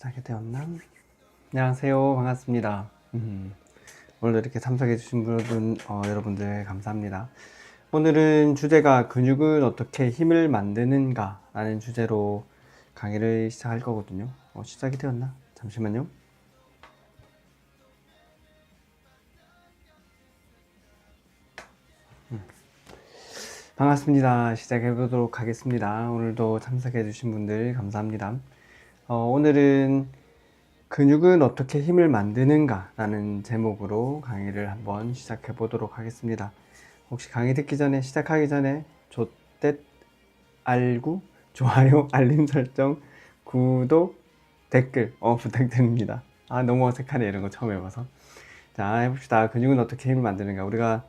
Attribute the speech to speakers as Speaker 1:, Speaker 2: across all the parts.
Speaker 1: 시작이 되었나? 안녕하세요. 반갑습니다. 오늘도 이렇게 참석해주신 분들, 여러분들 감사합니다. 오늘은 주제가 근육은 어떻게 힘을 만드는가 라는 주제로 강의를 시작할 거거든요. 시작이 되었나? 잠시만요. 반갑습니다. 시작해 보도록 하겠습니다. 오늘도 참석해 주신 분들 감사합니다. 오늘은 근육은 어떻게 힘을 만드는가 라는 제목으로 강의를 한번 시작해 보도록 하겠습니다. 혹시 강의 듣기 전에, 시작하기 전에 좋댓 알구, 좋아요, 알림 설정, 구독, 댓글 부탁드립니다. 너무 어색하네, 이런 거 처음 해봐서. 자, 해봅시다. 근육은 어떻게 힘을 만드는가. 우리가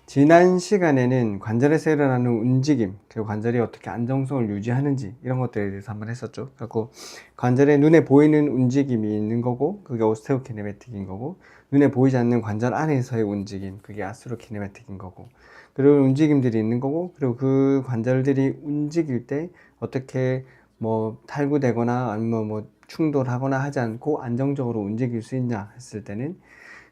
Speaker 1: 지난 시간에는 관절에서 일어나는 움직임, 그리고 관절이 어떻게 안정성을 유지하는지 이런 것들에 대해서 한번 했었죠. 그리고 관절에 눈에 보이는 움직임이 있는 거고, 그게 오스테오키네매틱인 거고, 눈에 보이지 않는 관절 안에서의 움직임, 그게 아스트로키네매틱인 거고, 그리고 움직임들이 있는 거고, 그리고 그 관절들이 움직일 때 어떻게 탈구되거나 아니면 충돌하거나 하지 않고 안정적으로 움직일 수 있냐 했을 때는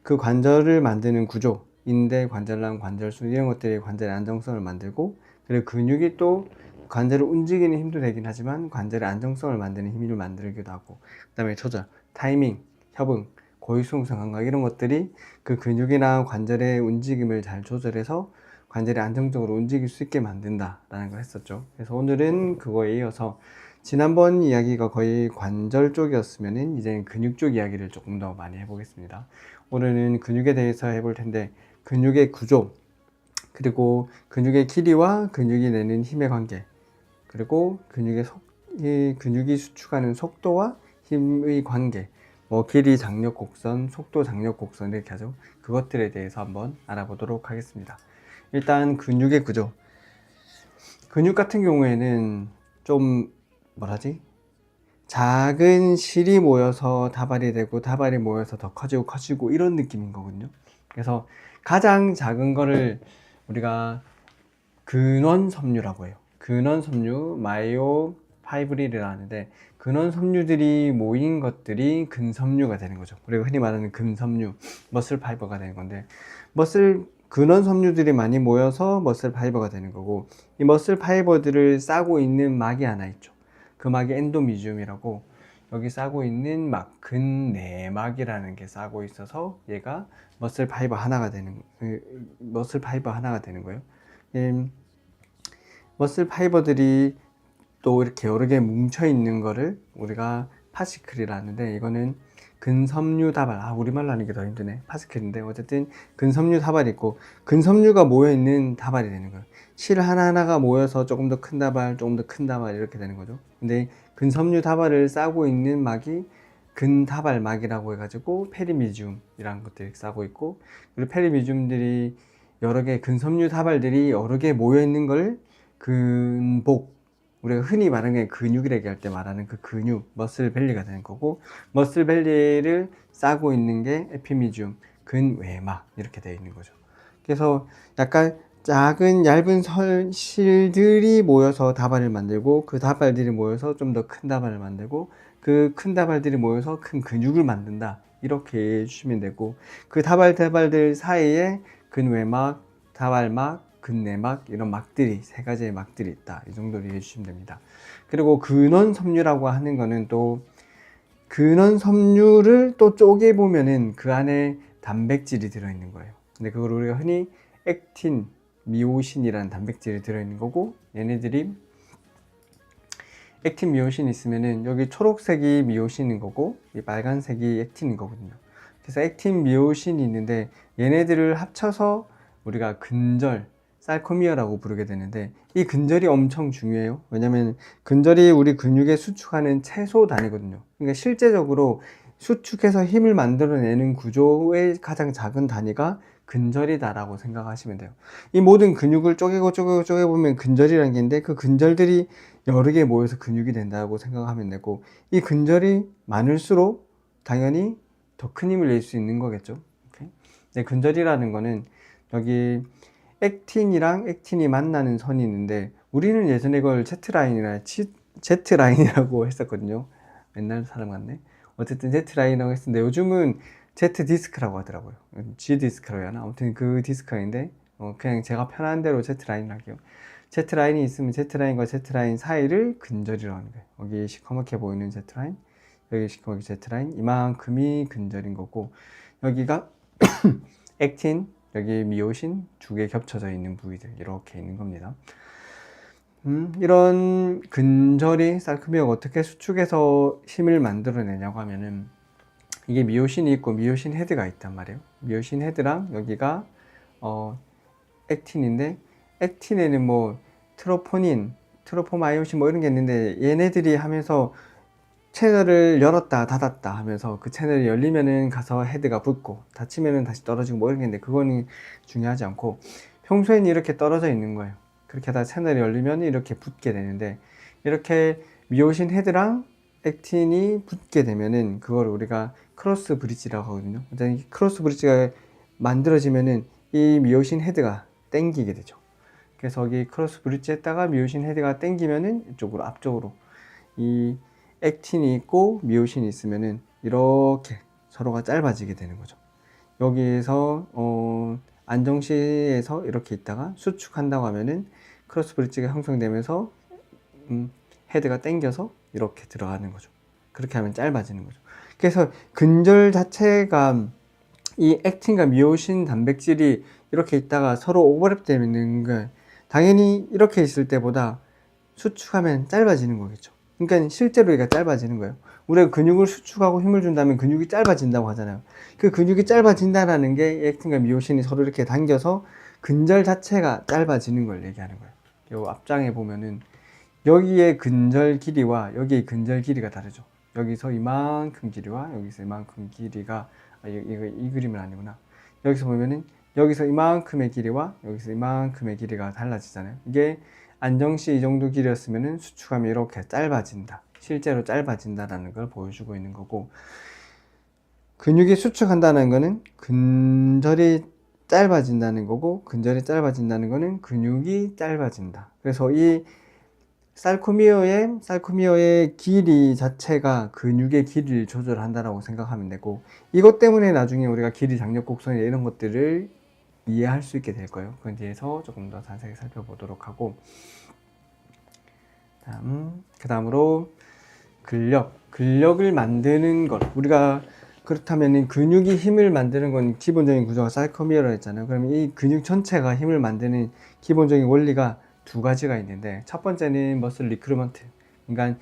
Speaker 1: 그 관절을 만드는 구조, 인대, 관절랑, 관절순 이런 것들이 관절의 안정성을 만들고, 그리고 근육이 또 관절을 움직이는 힘도 되긴 하지만 관절의 안정성을 만드는 힘을 만들기도 하고, 그 다음에 조절, 타이밍, 협응, 고유수용성 감각 이런 것들이 그 근육이나 관절의 움직임을 잘 조절해서 관절이 안정적으로 움직일 수 있게 만든다 라는 걸 했었죠. 그래서 오늘은 그거에 이어서 지난번 이야기가 거의 관절 쪽이었으면 이제는 근육 쪽 이야기를 조금 더 많이 해보겠습니다. 오늘은 근육에 대해서 해볼 텐데, 근육의 구조, 그리고 근육의 길이와 근육이 내는 힘의 관계, 그리고 근육이 수축하는 속도와 힘의 관계, 길이 장력 곡선, 속도 장력 곡선 이렇게 하죠. 그것들에 대해서 한번 알아보도록 하겠습니다. 일단 근육의 구조. 근육 같은 경우에는 좀 작은 실이 모여서 다발이 되고, 다발이 모여서 더 커지고 이런 느낌인 거거든요. 그래서 가장 작은 거를 우리가 근원섬유라고 해요. 근원섬유, 마이오파이브릴이라 하는데, 근원섬유들이 모인 것들이 근섬유가 되는 거죠. 우리가 흔히 말하는 근섬유, 머슬 파이버가 되는 건데, 근원섬유들이 많이 모여서 머슬 파이버가 되는 거고, 이 머슬 파이버들을 싸고 있는 막이 하나 있죠. 그 막이 엔도미지움이라고, 여기 싸고 있는 막 근내막이라는 게 싸고 있어서 얘가 머슬 파이버 하나가 되는 거예요. 머슬 파이버들이 또 이렇게 여러 개 뭉쳐 있는 거를 우리가 파시클이라 하는데, 이거는 근섬유 다발, 우리말로 하는 게 더 힘드네. 파시클인데 어쨌든 근섬유 다발이 있고, 근섬유가 모여 있는 다발이 되는 거예요. 실 하나하나가 모여서 조금 더 큰 다발, 조금 더 큰 다발 이렇게 되는 거죠. 근데 근섬유 다발을 싸고 있는 막이 근다발막이라고 해가지고 페리미지움이라는 것들이 싸고 있고, 그리고 페리미지움들이 여러 개, 근섬유 다발들이 여러 개 모여 있는 걸 근복, 우리가 흔히 말하는 근육이라고 할 때 말하는 그 근육, 머슬벨리가 되는 거고, 머슬벨리를 싸고 있는 게 에피미지움, 근외막 이렇게 되어 있는 거죠. 그래서 약간 작은 얇은 실들이 모여서 다발을 만들고, 그 다발들이 모여서 좀 더 큰 다발을 만들고, 그 큰 다발들이 모여서 큰 근육을 만든다, 이렇게 이해해 주시면 되고, 그 다발들 사이에 근외막, 다발막, 근내막 이런 막들이, 세 가지의 막들이 있다, 이 정도로 이해해 주시면 됩니다. 그리고 근원섬유라고 하는 거는 또 근원섬유를 또 쪼개 보면은 그 안에 단백질이 들어있는 거예요. 근데 그걸 우리가 흔히 액틴, 미오신이라는 단백질이 들어있는 거고, 얘네들이 액틴, 미오신 있으면은 여기 초록색이 미오신인 거고, 이 빨간색이 액틴인 거거든요. 그래서 액틴, 미오신이 있는데 얘네들을 합쳐서 우리가 근절, 살코미어라고 부르게 되는데, 이 근절이 엄청 중요해요. 왜냐면 근절이 우리 근육에 수축하는 최소 단위거든요. 그러니까 실제적으로 수축해서 힘을 만들어내는 구조의 가장 작은 단위가 근절이다라고 생각하시면 돼요. 이 모든 근육을 쪼개보면 근절이라는 게 있는데, 그 근절들이 여러 개 모여서 근육이 된다고 생각하면 되고, 이 근절이 많을수록 당연히 더 큰 힘을 낼 수 있는 거겠죠. 근데 근절이라는 거는 여기 액틴이랑 액틴이 만나는 선이 있는데, 우리는 예전에 이걸 Z라인이라고 했었거든요. 옛날 사람 같네. 어쨌든 Z라인이라고 했었는데 요즘은 Z 디스크라고 하더라고요. G 디스크라고 해야 하나? 아무튼 그 디스크인데 그냥 제가 편한 대로 Z라인 할게요. Z라인이 있으면 Z라인과 Z라인 사이를 근절이라고 하는 거예요. 여기 시커멓게 보이는 Z라인, 여기 시커멓게 Z라인, 이만큼이 근절인 거고, 여기가 액틴, 여기 미오신 두 개 겹쳐져 있는 부위들 이렇게 있는 겁니다. 이런 근절이 sarcomere가 어떻게 수축해서 힘을 만들어내냐고 하면은, 이게 미오신이 있고 미오신 헤드가 있단 말이에요. 미오신 헤드랑 여기가 액틴인데, 액틴에는 뭐 트로포닌, 트로포마이오신 뭐 이런 게 있는데, 얘네들이 하면서 채널을 열었다 닫았다 하면서 그 채널이 열리면은 가서 헤드가 붙고 닫히면은 다시 떨어지고 뭐 이런 게 있는데, 그거는 중요하지 않고 평소에는 이렇게 떨어져 있는 거예요. 그렇게 하다 채널이 열리면 이렇게 붙게 되는데, 이렇게 미오신 헤드랑 액틴이 붙게 되면은 그걸 우리가 크로스 브릿지라고 하거든요. 일단 크로스 브릿지가 만들어지면은 이 미오신 헤드가 땡기게 되죠. 그래서 여기 크로스 브릿지에다가 미오신 헤드가 땡기면은 이쪽으로 앞쪽으로 이 액틴이 있고 미오신이 있으면은 이렇게 서로가 짧아지게 되는 거죠. 여기에서 안정시에서 이렇게 있다가 수축한다고 하면은 크로스 브릿지가 형성되면서 헤드가 당겨서 이렇게 들어가는 거죠. 그렇게 하면 짧아지는 거죠. 그래서 근절 자체가 이 액틴과 미오신 단백질이 이렇게 있다가 서로 오버랩 되는 거, 당연히 이렇게 있을 때보다 수축하면 짧아지는 거겠죠. 그러니까 실제로 얘가 짧아지는 거예요. 우리가 근육을 수축하고 힘을 준다면 근육이 짧아진다고 하잖아요. 그 근육이 짧아진다라는 게 액틴과 미오신이 서로 이렇게 당겨서 근절 자체가 짧아지는 걸 얘기하는 거예요. 요 앞장에 보면은 여기의 근절 길이와 여기의 근절 길이가 다르죠. 여기서 이만큼 길이와 여기서 이만큼 길이가 이 그림은 아니구나. 여기서 보면은 여기서 이만큼의 길이와 여기서 이만큼의 길이가 달라지잖아요. 이게 안정시 이 정도 길이였으면은 수축하면 이렇게 짧아진다. 실제로 짧아진다라는 걸 보여주고 있는 거고, 근육이 수축한다는 거는 근절이 짧아진다는 거고, 근절이 짧아진다는 거는 근육이 짧아진다. 그래서 이 sarcomere의 길이 자체가 근육의 길이를 조절한다라고 생각하면 되고, 이것 때문에 나중에 우리가 길이 장력 곡선이 이런 것들을 이해할 수 있게 될 거예요. 그건 뒤에서 조금 더 자세히 살펴보도록 하고, 그 다음으로 근력을 만드는 것. 우리가 그렇다면 근육이 힘을 만드는 건 기본적인 구조가 sarcomere라 했잖아요. 그러면 이 근육 전체가 힘을 만드는 기본적인 원리가 두 가지가 있는데, 첫 번째는 머슬 리크루먼트, 그러니까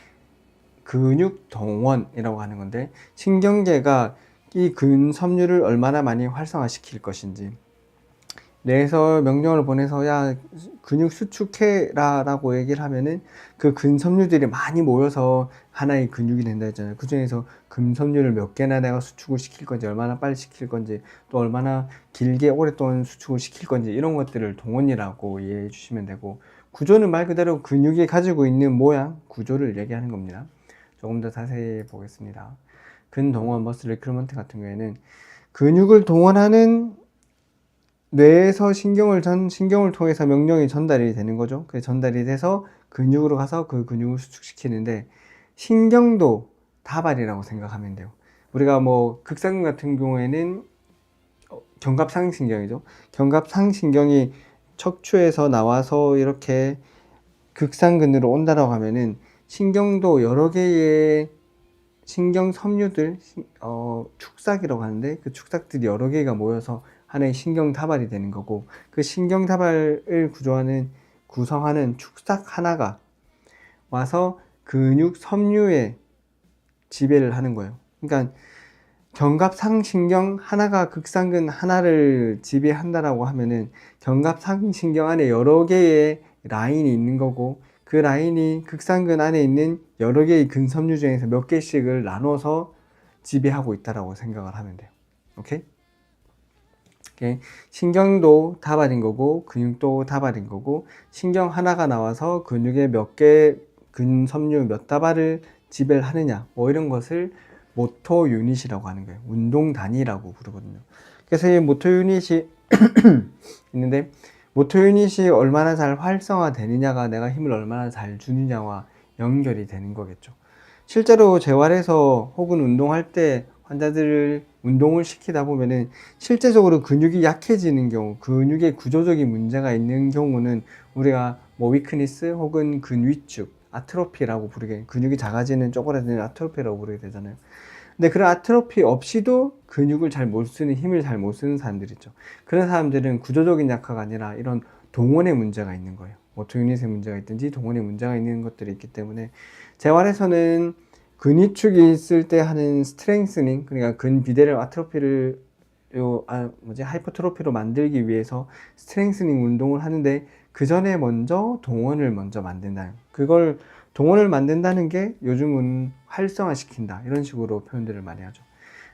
Speaker 1: 근육 동원이라고 하는 건데, 신경계가 이 근섬유를 얼마나 많이 활성화시킬 것인지, 뇌에서 명령을 보내서 야 근육 수축해라 라고 얘기를 하면은 그 근섬유들이 많이 모여서 하나의 근육이 된다 했잖아요. 그 중에서 근섬유를 몇 개나 내가 수축을 시킬 건지, 얼마나 빨리 시킬 건지, 또 얼마나 길게 오랫동안 수축을 시킬 건지, 이런 것들을 동원이라고 이해해 주시면 되고, 구조는 말 그대로 근육이 가지고 있는 모양, 구조를 얘기하는 겁니다. 조금 더 자세히 보겠습니다. 근동원 머슬 리크루먼트 같은 경우에는 근육을 동원하는 뇌에서 신경을 통해서 명령이 전달이 되는 거죠. 그 전달이 돼서 근육으로 가서 그 근육을 수축시키는데, 신경도 다발이라고 생각하면 돼요. 우리가 뭐 극상근 같은 경우에는 견갑상신경이죠. 견갑상신경이 척추에서 나와서 이렇게 극상근으로 온다라고 하면은 신경도 여러 개의 신경 섬유들, 축삭이라고 하는데 그 축삭들이 여러 개가 모여서 하나의 신경 다발이 되는 거고, 그 신경 다발을 구성하는 축삭 하나가 와서 근육 섬유에 지배를 하는 거예요. 그러니까 견갑상신경 하나가 극상근 하나를 지배한다라고 하면은 견갑상신경 안에 여러 개의 라인이 있는 거고, 그 라인이 극상근 안에 있는 여러 개의 근섬유 중에서 몇 개씩을 나눠서 지배하고 있다라고 생각을 하면 돼요. 오케이? 신경도 다발인 거고 근육도 다발인 거고, 신경 하나가 나와서 근육의 몇 개 근섬유 몇 다발을 지배를 하느냐, 뭐 이런 것을 모터 유닛이라고 하는 거예요. 운동 단위라고 부르거든요. 그래서 이 모터 유닛이 있는데, 모터 유닛이 얼마나 잘 활성화되느냐가 내가 힘을 얼마나 잘 주느냐와 연결이 되는 거겠죠. 실제로 재활에서 혹은 운동할 때 환자들을 운동을 시키다 보면은 실제적으로 근육이 약해지는 경우, 근육에 구조적인 문제가 있는 경우는 우리가 뭐 위크니스 혹은 근위축, 아트로피라고 부르게, 근육이 작아지는 쪼그라드는 아트로피라고 부르게 되잖아요. 근데 그런 아트로피 없이도 근육을 잘 못 쓰는, 힘을 잘 못 쓰는 사람들 있죠. 그런 사람들은 구조적인 약화가 아니라 이런 동원의 문제가 있는 거예요. 모터 유닛의 문제가 있든지 동원의 문제가 있는 것들이 있기 때문에 재활에서는 근위축이 있을 때 하는 스트렝스닝, 그러니까 근비대를 아트로피를 하이퍼트로피로 만들기 위해서 스트렝스닝 운동을 하는데 그 전에 먼저 동원을 먼저 만든다. 그걸 동원을 만든다는 게 요즘은 활성화시킨다, 이런 식으로 표현들을 많이 하죠.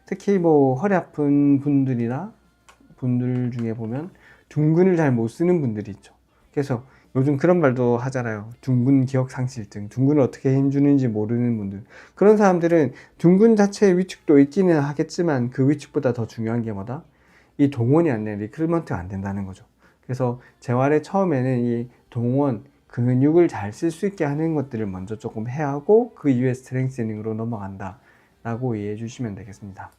Speaker 1: 특히 뭐 허리 아픈 분들 중에 보면 둔근을 잘 못 쓰는 분들이 있죠. 그래서 요즘 그런 말도 하잖아요. 둔근 기억 상실증, 둔근을 어떻게 힘주는지 모르는 분들. 그런 사람들은 둔근 자체의 위축도 있기는 하겠지만 그 위축보다 더 중요한 게 뭐다? 이 동원이 안 되는, 리크루먼트가 안 된다는 거죠. 그래서 재활의 처음에는 이 동원, 근육을 잘 쓸 수 있게 하는 것들을 먼저 조금 해야 하고 그 이후에 스트렝스닝으로 넘어간다 라고 이해해 주시면 되겠습니다.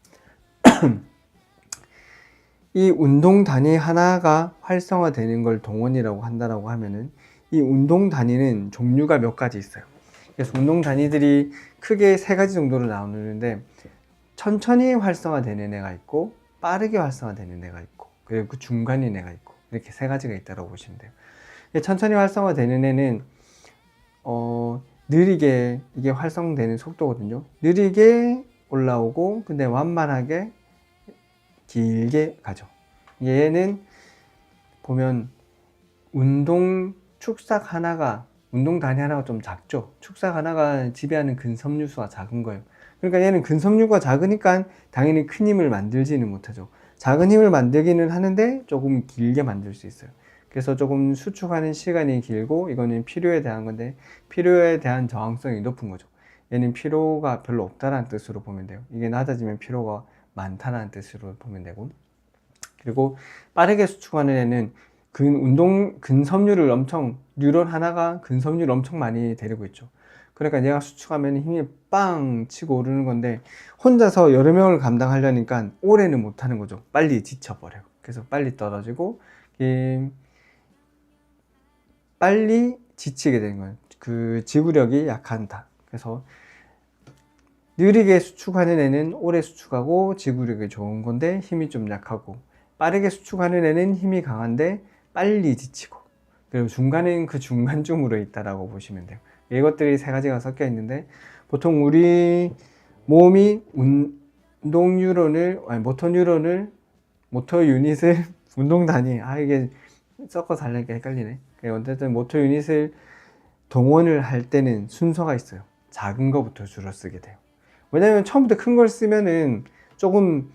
Speaker 1: 이 운동 단위 하나가 활성화되는 걸 동원이라고 한다라고 하면은 이 운동 단위는 종류가 몇 가지 있어요. 그래서 운동 단위들이 크게 세 가지 정도로 나누는데 천천히 활성화되는 애가 있고 빠르게 활성화되는 애가 있고 그리고 그 중간인 애가 있고 이렇게 세 가지가 있다고 보시면 돼요. 천천히 활성화되는 애는 느리게 이게 활성되는 속도거든요. 느리게 올라오고 근데 완만하게 길게 가죠. 얘는 보면 운동 단위 하나가 좀 작죠. 축삭 하나가 지배하는 근섬유수가 작은 거예요. 그러니까 얘는 근섬유가 작으니까 당연히 큰 힘을 만들지는 못하죠. 작은 힘을 만들기는 하는데 조금 길게 만들 수 있어요. 그래서 조금 수축하는 시간이 길고 이거는 필요에 대한 건데 필요에 대한 저항성이 높은 거죠. 얘는 필요가 별로 없다라는 뜻으로 보면 돼요. 이게 낮아지면 필요가 많다라는 뜻으로 보면 되고, 그리고 빠르게 수축하는 애는 근섬유를 뉴런 하나가 근섬유를 엄청 많이 데리고 있죠. 그러니까 얘가 수축하면 힘이 빵 치고 오르는 건데 혼자서 여러 명을 감당하려니까 오래는 못 하는 거죠. 빨리 지쳐버려요. 그래서 빨리 떨어지고 빨리 지치게 되는 거예요. 그 지구력이 약한다. 그래서 느리게 수축하는 애는 오래 수축하고 지구력이 좋은 건데 힘이 좀 약하고, 빠르게 수축하는 애는 힘이 강한데 빨리 지치고, 그리고 중간은 그 중간쯤으로 있다라고 보시면 돼요. 이것들이 세 가지가 섞여 있는데 보통 우리 몸이 모터 유닛을 운동 단위, 이게 섞어서 하려니까 헷갈리네. 어쨌든 모터 유닛을 동원을 할 때는 순서가 있어요. 작은 거부터 주로 쓰게 돼요. 왜냐면 처음부터 큰 걸 쓰면은 조금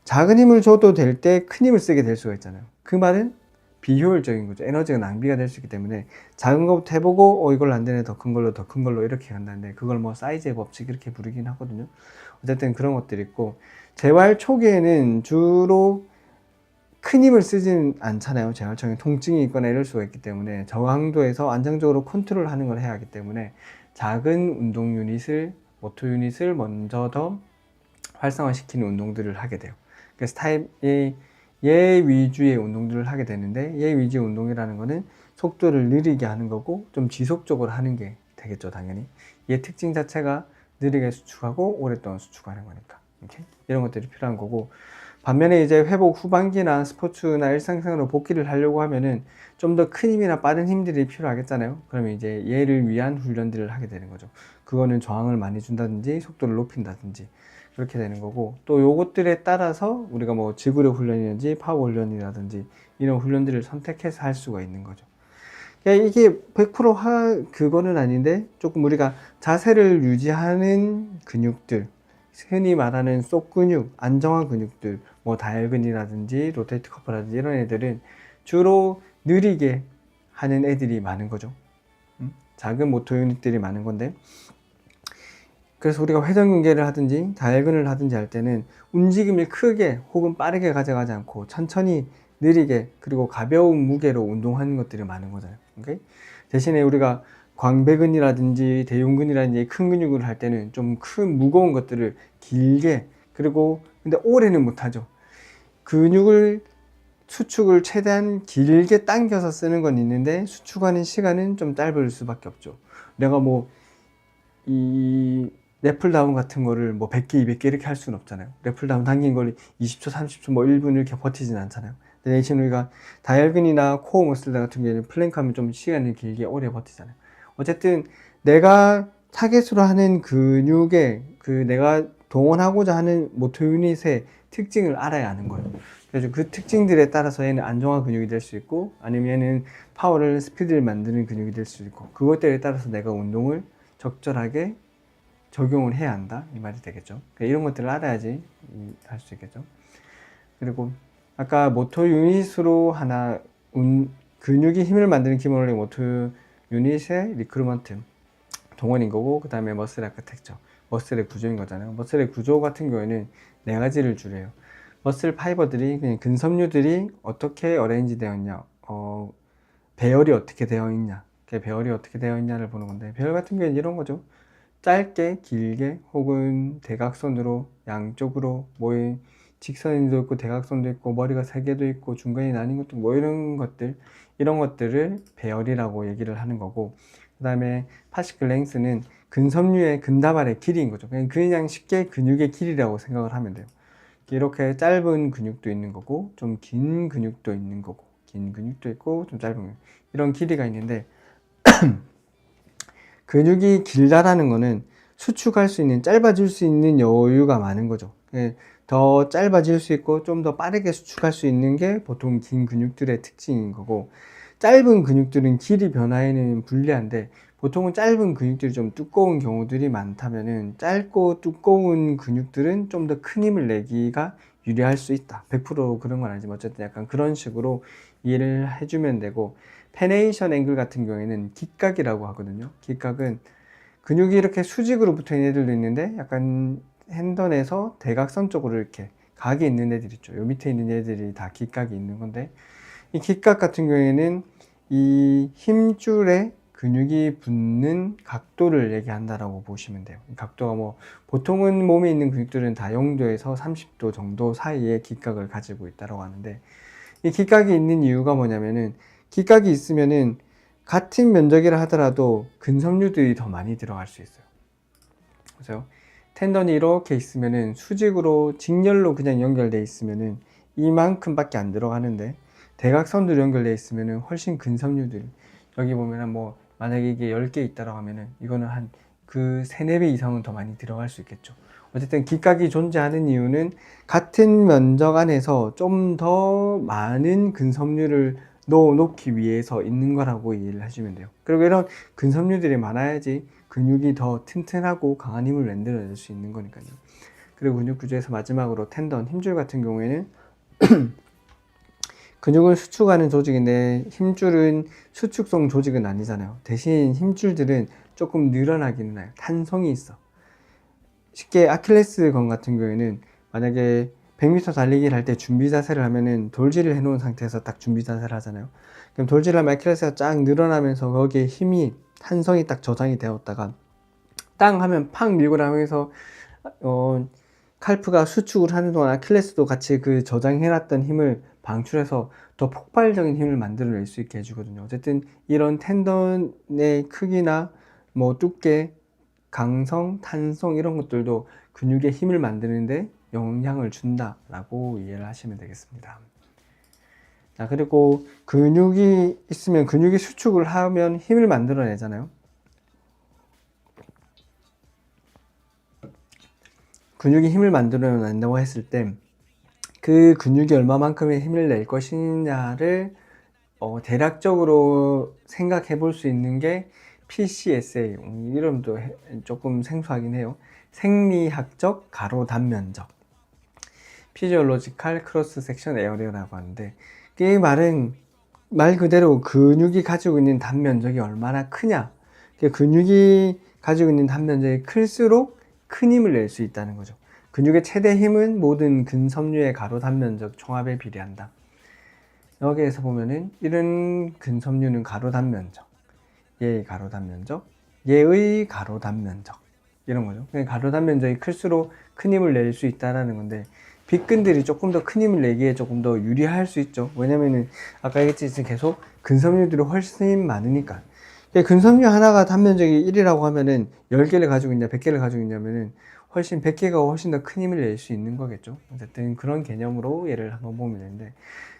Speaker 1: 작은 힘을 줘도 될 때 큰 힘을 쓰게 될 수가 있잖아요. 그 말은 비효율적인 거죠. 에너지가 낭비가 될 수 있기 때문에 작은 것부터 해보고 이걸로 안 되네, 더 큰 걸로 이렇게 간다는데 그걸 뭐 사이즈의 법칙 이렇게 부르긴 하거든요. 어쨌든 그런 것들이 있고, 재활 초기에는 주로 큰 힘을 쓰진 않잖아요. 재활청에 통증이 있거나 이럴 수가 있기 때문에 저강도에서 안정적으로 컨트롤하는 걸 해야 하기 때문에 작은 운동 유닛을, 모터 유닛을 먼저 더 활성화시키는 운동들을 하게 돼요. 그래서 얘 위주의 운동들을 하게 되는데, 얘 위주의 운동이라는 거는 속도를 느리게 하는 거고 좀 지속적으로 하는 게 되겠죠. 당연히 얘 특징 자체가 느리게 수축하고 오랫동안 수축하는 거니까 이런 것들이 필요한 거고, 반면에 이제 회복 후반기나 스포츠나 일상생활로 복귀를 하려고 하면은 좀 더 큰 힘이나 빠른 힘들이 필요하겠잖아요. 그러면 이제 얘를 위한 훈련들을 하게 되는 거죠. 그거는 저항을 많이 준다든지 속도를 높인다든지 그렇게 되는 거고, 또 요것들에 따라서 우리가 뭐 지구력 훈련이라든지 파워 훈련이라든지 이런 훈련들을 선택해서 할 수가 있는 거죠. 이게 100% 그거는 아닌데 조금 우리가 자세를 유지하는 근육들, 흔히 말하는 속 근육, 안정화 근육들, 뭐 다이어근이라든지 로테이트 커프라든지 이런 애들은 주로 느리게 하는 애들이 많은 거죠. 작은 모터 유닛들이 많은 건데, 그래서 우리가 회전근개를 하든지 다이어근을 하든지 할 때는 움직임을 크게 혹은 빠르게 가져가지 않고 천천히 느리게 그리고 가벼운 무게로 운동하는 것들이 많은 거잖아요. 오케이? 대신에 우리가 광배근이라든지 대흉근이라든지 큰 근육을 할 때는 좀 큰 무거운 것들을 길게, 그리고 근데 오래는 못하죠. 근육을 수축을 최대한 길게 당겨서 쓰는 건 있는데 수축하는 시간은 좀 짧을 수밖에 없죠. 내가 뭐 이 랩풀다운 같은 거를 뭐 100개, 200개 이렇게 할 수는 없잖아요. 랩풀다운 당긴 걸 20초, 30초, 뭐 1분 이렇게 버티진 않잖아요. 대신 우리가 다이얼근이나 코어 머슬들 같은 경우에는 플랭크 하면 좀 시간을 길게 오래 버티잖아요. 어쨌든 내가 타겟으로 하는 근육의 내가 동원하고자 하는 모터 유닛의 특징을 알아야 하는 거예요. 그래서 그 특징들에 따라서 얘는 안정화 근육이 될 수 있고, 아니면 얘는 파워를, 스피드를 만드는 근육이 될 수 있고, 그것들에 따라서 내가 운동을 적절하게 적용을 해야 한다, 이 말이 되겠죠. 그러니까 이런 것들을 알아야지 할 수 있겠죠. 그리고 아까 모터 유닛으로 하나, 근육이 힘을 만드는 기본 원리 모터 유닛의 리크루먼트, 동원인 거고, 그 다음에 머슬 아크텍처, 머슬의 구조인 거잖아요. 머슬의 구조 같은 경우에는 네 가지를 주로 해요. 머슬 파이버들이, 그냥 근섬유들이 어떻게 어레인지 되었냐, 배열이 어떻게 되어 있냐, 배열이 어떻게 되어 있냐를 보는 건데, 배열 같은 경우는 이런 거죠. 짧게, 길게, 혹은 대각선으로 양쪽으로 모인, 직선도 있고 대각선도 있고 머리가 세 개도 있고 중간이 나뉜 것도, 뭐 이런 것들, 이런 것들을 배열이라고 얘기를 하는 거고, 그 다음에 파시클 랭스는 근섬유의 근다발의 길이인 거죠. 그냥 쉽게 근육의 길이라고 생각을 하면 돼요. 이렇게 짧은 근육도 있는 거고, 좀 긴 근육도 있는 거고, 긴 근육도 있고 좀 짧은 근육, 이런 길이가 있는데, 근육이 길다라는 거는 수축할 수 있는, 짧아질 수 있는 여유가 많은 거죠. 더 짧아질 수 있고 좀 더 빠르게 수축할 수 있는 게 보통 긴 근육들의 특징인 거고, 짧은 근육들은 길이 변화에는 불리한데, 보통은 짧은 근육들이 좀 두꺼운 경우들이 많다면은 짧고 두꺼운 근육들은 좀 더 큰 힘을 내기가 유리할 수 있다. 100% 그런 건 아니지만 어쨌든 약간 그런 식으로 이해를 해주면 되고, 페네이션 앵글 같은 경우에는 깃각이라고 하거든요. 깃각은 근육이 이렇게 수직으로 붙어 있는 애들도 있는데, 약간 핸던에서 대각선 쪽으로 이렇게 각이 있는 애들 있죠. 요 밑에 있는 애들이 다 깃각이 있는 건데, 이 깃각 같은 경우에는 이 힘줄에 근육이 붙는 각도를 얘기한다라고 보시면 돼요. 이 각도가 뭐 보통은 몸에 있는 근육들은 다 0도에서 30도 정도 사이에 깃각을 가지고 있다고 하는데, 이 깃각이 있는 이유가 뭐냐면은, 깃각이 있으면은 같은 면적이라 하더라도 근섬유들이 더 많이 들어갈 수 있어요. 그래서 텐던이 이렇게 있으면은 수직으로 직렬로 그냥 연결돼 있으면은 이만큼밖에 안 들어가는데, 대각선으로 연결돼 있으면은 훨씬 근섬유들, 여기 보면은 뭐 만약에 이게 10개 있다라고 하면은 이거는 한 그 3, 4배 이상은 더 많이 들어갈 수 있겠죠. 어쨌든 깃각이 존재하는 이유는 같은 면적 안에서 좀 더 많은 근섬유를 놓기 위해서 있는 거라고 이해를 해주면 돼요. 그리고 이런 근섬유들이 많아야지 근육이 더 튼튼하고 강한 힘을 만들어낼 수 있는 거니까요. 그리고 근육 구조에서 마지막으로 텐던, 힘줄 같은 경우에는 근육을 수축하는 조직인데, 힘줄은 수축성 조직은 아니잖아요. 대신 힘줄들은 조금 늘어나기는 나요. 탄성이 있어. 쉽게 아킬레스건 같은 경우에는 만약에 100m 달리기를 할 때 준비 자세를 하면은 돌질을 해 놓은 상태에서 딱 준비 자세를 하잖아요. 그럼 돌질을 하면 아킬레스가 쫙 늘어나면서 거기에 힘이, 탄성이 딱 저장이 되었다가 땅 하면 팍 밀고 나면서 칼프가 수축을 하는 동안 아킬레스도 같이 그 저장해놨던 힘을 방출해서 더 폭발적인 힘을 만들어낼 수 있게 해주거든요. 어쨌든 이런 텐던의 크기나 뭐 두께, 강성, 탄성, 이런 것들도 근육의 힘을 만드는데 영향을 준다라고 이해를 하시면 되겠습니다. 자, 그리고 근육이 있으면, 근육이 수축을 하면 힘을 만들어내잖아요. 근육이 힘을 만들어낸다고 했을 때 그 근육이 얼마만큼의 힘을 낼 것이냐를 대략적으로 생각해 볼 수 있는 게 PCSA, 이름도 조금 생소하긴 해요. 생리학적 가로 단면적, Physiological Cross Section Area라고 하는데, 이 말은 말 그대로 근육이 가지고 있는 단면적이 얼마나 크냐, 근육이 가지고 있는 단면적이 클수록 큰 힘을 낼 수 있다는 거죠. 근육의 최대 힘은 모든 근섬유의 가로 단면적 총합에 비례한다. 여기에서 보면은 이런 근섬유는 가로 단면적, 얘의 가로 단면적, 얘의 가로 단면적 이런 거죠. 그냥 가로 단면적이 클수록 큰 힘을 낼 수 있다라는 건데 빗근들이 조금 더 큰 힘을 내기에 조금 더 유리할 수 있죠. 왜냐면은 아까 얘기했듯이 계속 근섬유들이 훨씬 많으니까. 근섬유 하나가 단면적이 1이라고 하면은 10개를 가지고 있냐 100개를 가지고 있냐면은 훨씬 100개가 훨씬 더 큰 힘을 낼 수 있는 거겠죠. 어쨌든 그런 개념으로 얘를 한번 보면 되는데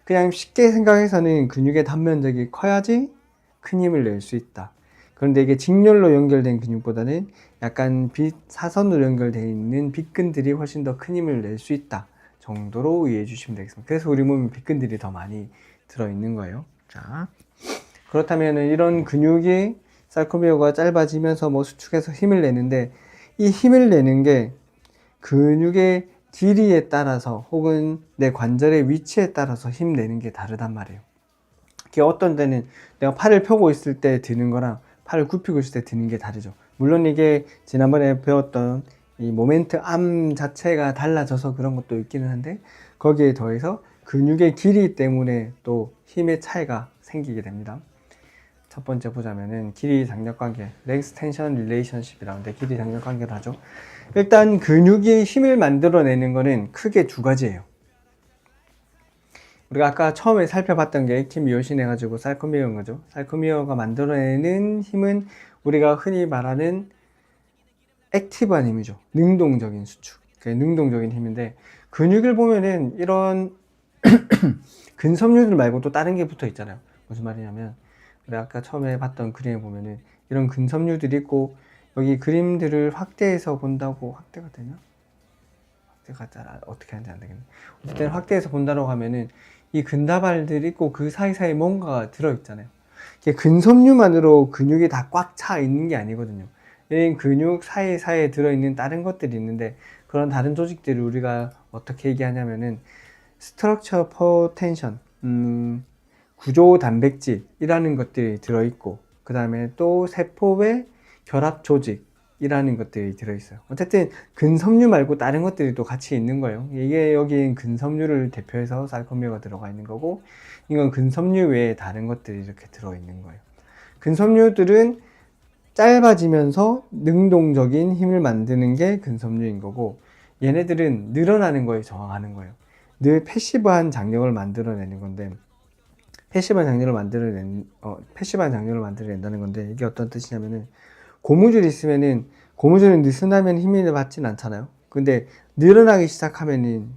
Speaker 1: 그냥 쉽게 생각해서는 근육의 단면적이 커야지 큰 힘을 낼 수 있다. 그런데 이게 직렬로 연결된 근육보다는 약간 사선으로 연결되어 있는 빗근들이 훨씬 더 큰 힘을 낼 수 있다 정도로 이해해 주시면 되겠습니다. 그래서 우리 몸에 빗근들이 더 많이 들어있는 거예요. 자, 그렇다면 이런 근육이 sarcomere가 짧아지면서 뭐 수축해서 힘을 내는데 이 힘을 내는 게 근육의 길이에 따라서 혹은 내 관절의 위치에 따라서 힘내는 게 다르단 말이에요. 어떤 데는 내가 팔을 펴고 있을 때 드는 거랑 팔을 굽히고 있을 때 드는 게 다르죠. 물론 이게 지난번에 배웠던 이 모멘트 암 자체가 달라져서 그런 것도 있기는 한데 거기에 더해서 근육의 길이 때문에 또 힘의 차이가 생기게 됩니다. 첫 번째 보자면은 길이 장력 관계, Length Tension Relationship이라는데 길이 장력 관계를 하죠. 일단 근육이 힘을 만들어내는 거는 크게 두 가지예요. 우리가 아까 처음에 살펴봤던 게 액틴미오신 해가지고 sarcomere인 거죠. sarcomere가 만들어내는 힘은 우리가 흔히 말하는 액티브한 힘이죠. 능동적인 수축. 능동적인 힘인데 근육을 보면은 이런 근섬유들 말고 또 다른 게 붙어 있잖아요. 무슨 말이냐면 우리 아까 처음에 봤던 그림에 보면은 이런 근섬유들이 있고 여기 그림들을 확대해서 본다고 확대가 되나? 확대가 잘 어떻게 하는지 안 되겠네. 어쨌든 확대해서 본다고 하면은 이 근다발들이 있고 그 사이사이에 뭔가가 들어있잖아요. 근섬유만으로 근육이 다 꽉 차 있는 게 아니거든요. 이 근육 사이사이에 들어있는 다른 것들이 있는데 그런 다른 조직들을 우리가 어떻게 얘기하냐면은 스트럭처 포텐션, 구조 단백질이라는 것들이 들어있고 그 다음에 또 세포의 결합 조직이라는 것들이 들어있어요. 어쨌든 근섬유 말고 다른 것들이 또 같이 있는 거예요. 이게 여기 근섬유를 대표해서 sarcomere가 들어가 있는 거고 이건 근섬유 외에 다른 것들이 이렇게 들어있는 거예요. 근섬유들은 짧아지면서 능동적인 힘을 만드는 게 근섬유인 거고 얘네들은 늘어나는 거에 저항하는 거예요. 늘 패시브한 장력을 만들어내는 건데 패시브한 장력을 만들어낸다는 건데 이게 어떤 뜻이냐면은 고무줄이 있으면은 고무줄은 느슨하면 힘이 받진 않잖아요. 근데 늘어나기 시작하면은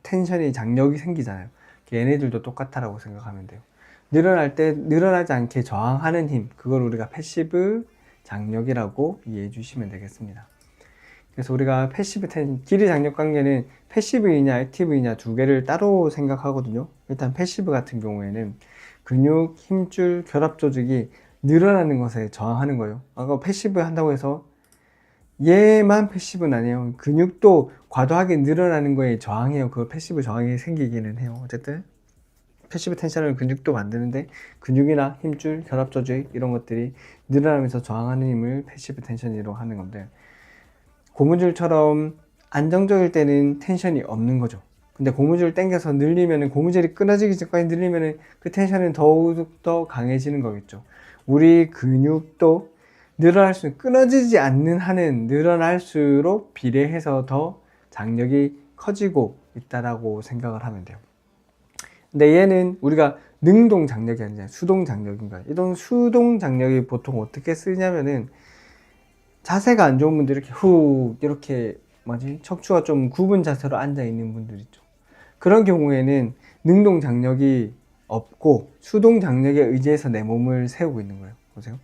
Speaker 1: 텐션이 장력이 생기잖아요. 얘네들도 똑같다라고 생각하면 돼요. 늘어날 때 늘어나지 않게 저항하는 힘, 그걸 우리가 패시브 장력이라고 이해해 주시면 되겠습니다. 그래서 우리가 길이 장력 관계는 패시브이냐 액티브이냐 두 개를 따로 생각하거든요. 일단 패시브 같은 경우에는 근육, 힘줄, 결합 조직이 늘어나는 것에 저항하는 거예요. 아까 패시브 한다고 해서 얘만 패시브는 아니에요. 근육도 과도하게 늘어나는 거에 저항해요. 그 패시브 저항이 생기기는 해요. 어쨌든 패시브 텐션을 근육도 만드는데 근육이나 힘줄, 결합 조직 이런 것들이 늘어나면서 저항하는 힘을 패시브 텐션이라고 하는 건데 고무줄처럼 안정적일 때는 텐션이 없는 거죠. 근데 고무줄을 당겨서 늘리면은 고무줄이 끊어지기 전까지 늘리면은 그 텐션은 더욱더 강해지는 거겠죠. 우리 근육도 끊어지지 않는 한은 늘어날수록 비례해서 더 장력이 커지고 있다라고 생각을 하면 돼요. 근데 얘는 우리가 능동 장력이 아니라 수동 장력인 거예요. 이런 수동 장력이 보통 어떻게 쓰냐면은 자세가 안 좋은 분들 이렇게 척추가 좀 굽은 자세로 앉아 있는 분들 있죠. 그런 경우에는 능동 장력이 없고 수동 장력에 의지해서 내 몸을 세우고 있는 거예요. 보세요.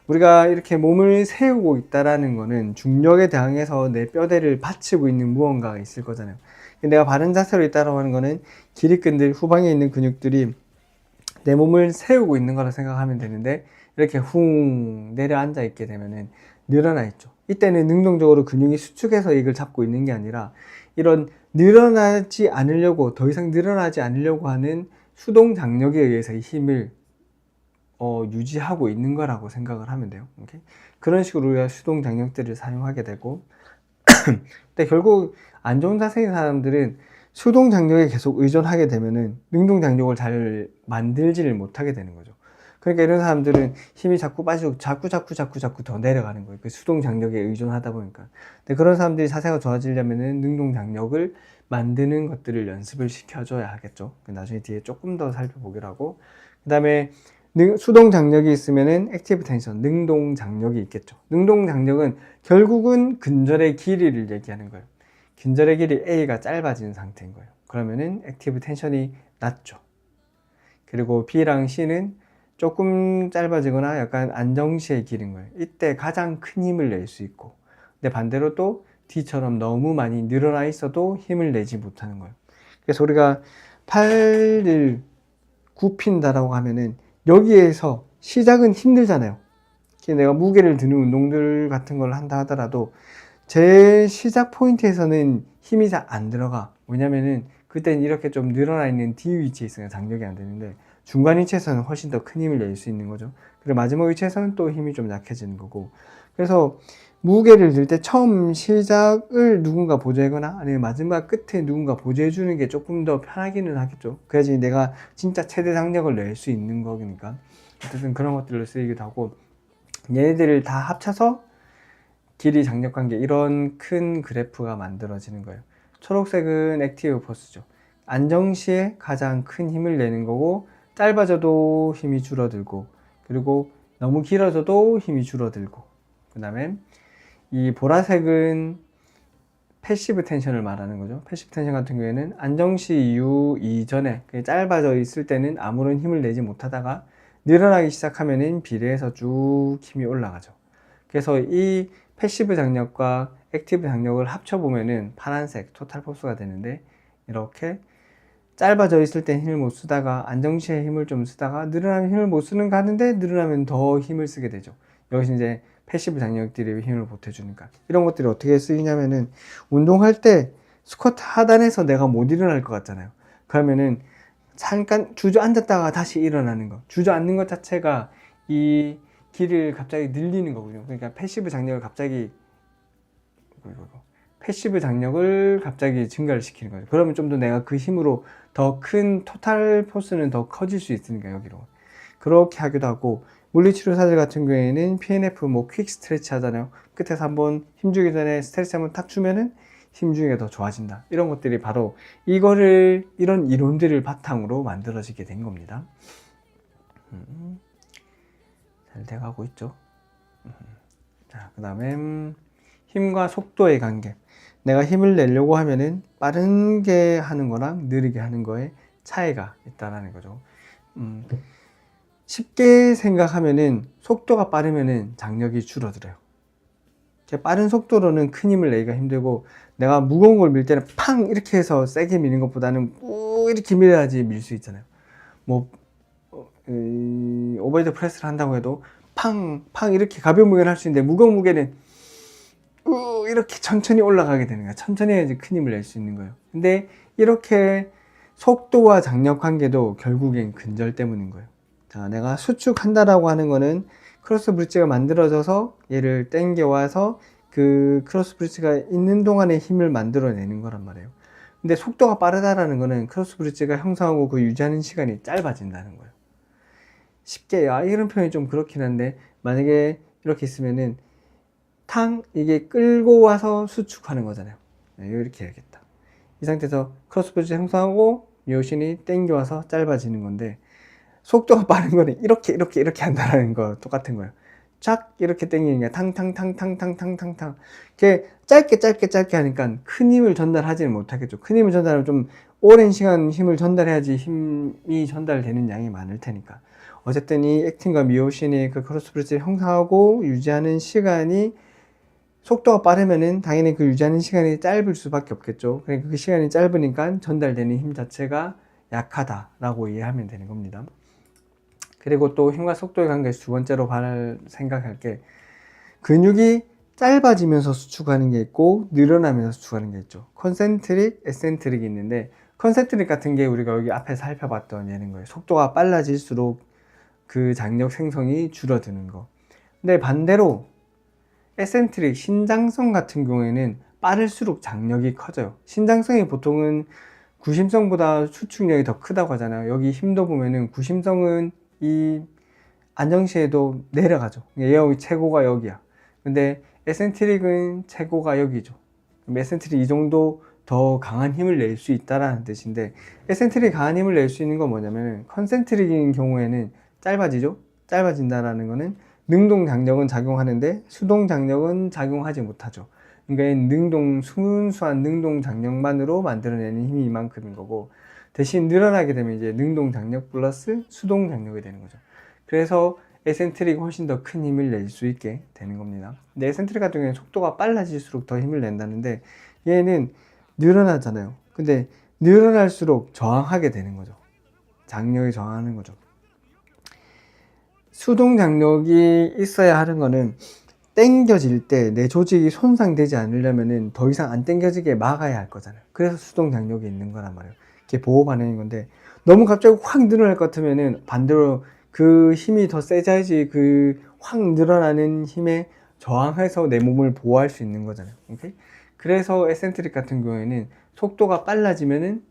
Speaker 1: 우리가 이렇게 몸을 세우고 있다라는 거는 중력에 대항해서 내 뼈대를 받치고 있는 무언가가 있을 거잖아요. 내가 바른 자세로 있다라고 하는 거는 기립근들 후방에 있는 근육들이 내 몸을 세우고 있는 거라 생각하면 되는데 이렇게 훅 내려앉아 있게 되면은 늘어나 있죠. 이때는 능동적으로 근육이 수축해서 이걸 잡고 있는 게 아니라 이런 더 이상 늘어나지 않으려고 하는 수동 장력에 의해서 이 힘을 유지하고 있는 거라고 생각을 하면 돼요. 오케이? 그런 식으로 우리가 수동 장력들을 사용하게 되고 근데 결국 안 좋은 자세인 사람들은 수동 장력에 계속 의존하게 되면은 능동 장력을 잘 만들지를 못하게 되는 거죠. 그러니까 이런 사람들은 힘이 자꾸 빠지고 자꾸 더 내려가는 거예요. 그 수동 장력에 의존하다 보니까. 근데 그런 사람들이 자세가 좋아지려면은 능동 장력을 만드는 것들을 연습을 시켜줘야 하겠죠. 나중에 뒤에 조금 더 살펴보기로 하고, 그 다음에 수동 장력이 있으면은 액티브 텐션, 능동 장력이 있겠죠. 능동 장력은 결국은 근절의 길이를 얘기하는 거예요. 근절의 길이 A가 짧아지는 상태인 거예요. 그러면은 액티브 텐션이 낮죠. 그리고 B랑 C는 조금 짧아지거나 약간 안정시의 길인 거예요. 이때 가장 큰 힘을 낼 수 있고, 근데 반대로 또 D처럼 너무 많이 늘어나 있어도 힘을 내지 못하는 거예요. 그래서 우리가 팔을 굽힌다라고 하면은 여기에서 시작은 힘들잖아요. 내가 무게를 드는 운동들 같은 걸 한다 하더라도 제 시작 포인트에서는 힘이 잘 안 들어가. 왜냐면은 그때는 이렇게 좀 늘어나 있는 D 위치에 있으니까 장력이 안 되는데, 중간 위치에서는 훨씬 더 큰 힘을 낼 수 있는 거죠. 그리고 마지막 위치에서는 또 힘이 좀 약해지는 거고. 그래서 무게를 들 때 처음 시작을 누군가 보조하거나 아니면 마지막 끝에 누군가 보조해 주는 게 조금 더 편하기는 하겠죠. 그래야지 내가 진짜 최대 장력을 낼 수 있는 거니까. 어쨌든 그런 것들로 쓰이기도 하고, 얘네들을 다 합쳐서 길이 장력 관계, 이런 큰 그래프가 만들어지는 거예요. 초록색은 액티브 포스죠. 안정 시에 가장 큰 힘을 내는 거고, 짧아져도 힘이 줄어들고, 그리고 너무 길어져도 힘이 줄어들고, 그 다음에 이 보라색은 패시브 텐션을 말하는 거죠. 패시브 텐션 같은 경우에는 안정시 이후 이전에 짧아져 있을 때는 아무런 힘을 내지 못하다가 늘어나기 시작하면은 비례해서 쭉 힘이 올라가죠. 그래서 이 패시브 장력과 액티브 장력을 합쳐보면은 파란색 토탈 포스가 되는데, 이렇게 짧아져 있을 때 힘을 못 쓰다가 안정시에 힘을 좀 쓰다가 늘어나면 힘을 못 쓰는 가 하는데 늘어나면 더 힘을 쓰게 되죠. 여기서 이제 패시브 장력들이 힘을 보태주니까. 이런 것들이 어떻게 쓰이냐면은, 운동할 때 스쿼트 하단에서 내가 못 일어날 것 같잖아요. 그러면은 잠깐 주저앉았다가 다시 일어나는 거, 주저앉는 것 자체가 이 길을 갑자기 늘리는 거거든요. 그러니까 패시브 장력을 갑자기 증가를 시키는 거죠. 그러면 좀 더 내가 그 힘으로 더 큰 토탈 포스는 더 커질 수 있으니까, 여기로 그렇게 하기도 하고, 물리치료사들 같은 경우에는 PNF 퀵 스트레치 하잖아요. 끝에서 한번 힘주기 전에 스트레치 한번 탁 주면은 힘주기가 더 좋아진다. 이런 것들이 바로 이런 이론들을 바탕으로 만들어지게 된 겁니다. 잘 돼가고 있죠. 자, 그 다음에 힘과 속도의 관계. 내가 힘을 내려고 하면은 빠르게 하는 거랑 느리게 하는 거에 차이가 있다라는 거죠. 쉽게 생각하면은 속도가 빠르면은 장력이 줄어들어요. 빠른 속도로는 큰 힘을 내기가 힘들고, 내가 무거운 걸 밀 때는 팡 이렇게 해서 세게 미는 것보다는 꾹 이렇게 밀어야지 밀 수 있잖아요. 오버헤드 프레스를 한다고 해도 팡 이렇게 가벼운 무게를 할 수 있는데, 무거운 무게는 이렇게 천천히 올라가게 되는 거야. 천천히 해야지 큰 힘을 낼 수 있는 거예요. 근데 이렇게 속도와 장력 관계도 결국엔 근절 때문인 거예요. 자, 내가 수축한다라고 하는 거는 크로스 브릿지가 만들어져서 얘를 당겨와서 그 크로스 브릿지가 있는 동안에 힘을 만들어내는 거란 말이에요. 근데 속도가 빠르다라는 거는 크로스 브릿지가 형성하고 그 유지하는 시간이 짧아진다는 거예요. 쉽게, 이런 표현이 좀 그렇긴 한데, 만약에 이렇게 있으면은 이게 끌고 와서 수축하는 거잖아요. 이렇게 해야겠다. 이 상태에서 크로스 브릿지 형성하고 미오신이 당겨와서 짧아지는 건데, 속도가 빠른 거는 이렇게 한다는 거 똑같은 거예요. 쫙 이렇게 당기는 게 탕탕탕탕탕탕탕탕. 이렇게 짧게 하니까 큰 힘을 전달하지는 못하겠죠. 큰 힘을 전달하면 좀 오랜 시간 힘을 전달해야지 힘이 전달되는 양이 많을 테니까. 어쨌든 이 액틴과 미오신이 그 크로스 브릿지를 형성하고 유지하는 시간이, 속도가 빠르면은 당연히 그 유지하는 시간이 짧을 수밖에 없겠죠. 그러니까 그 시간이 짧으니까 전달되는 힘 자체가 약하다라고 이해하면 되는 겁니다. 그리고 또 힘과 속도의 관계에서 두 번째로 생각할 게, 근육이 짧아지면서 수축하는 게 있고 늘어나면서 수축하는 게 있죠. 컨센트릭, 에센트릭이 있는데, 컨센트릭 같은 게 우리가 여기 앞에 살펴봤던 예는 거예요. 속도가 빨라질수록 그 장력 생성이 줄어드는 거. 근데 반대로 에센트릭, 신장성 같은 경우에는 빠를수록 장력이 커져요. 신장성이 보통은 구심성보다 수축력이 더 크다고 하잖아요. 여기 힘도 보면은 구심성은 이 안정시에도 내려가죠. 여기 최고가 여기야. 근데 에센트릭은 최고가 여기죠. 에센트릭 이 정도 더 강한 힘을 낼 수 있다라는 뜻인데, 에센트릭 강한 힘을 낼 수 있는 건 뭐냐면 컨센트릭인 경우에는 짧아지죠. 짧아진다라는 거는 능동 장력은 작용하는데 수동 장력은 작용하지 못하죠. 그러니까 순수한 능동 장력만으로 만들어내는 힘이 이만큼인 거고, 대신 늘어나게 되면 이제 능동 장력 플러스 수동 장력이 되는 거죠. 그래서 에센트릭이 훨씬 더 큰 힘을 낼 수 있게 되는 겁니다. 근데 에센트릭 같은 경우에는 속도가 빨라질수록 더 힘을 낸다는데, 얘는 늘어나잖아요. 근데 늘어날수록 저항하게 되는 거죠. 장력이 저항하는 거죠. 수동 장력이 있어야 하는 거는 당겨질 때 내 조직이 손상되지 않으려면은 더 이상 안 당겨지게 막아야 할 거잖아요. 그래서 수동 장력이 있는 거란 말이에요. 이게 보호 반응인 건데, 너무 갑자기 확 늘어날 것 같으면은 반대로 그 힘이 더 세져야지 그 확 늘어나는 힘에 저항해서 내 몸을 보호할 수 있는 거잖아요. 오케이? 그래서 에센트릭 같은 경우에는 속도가 빨라지면은,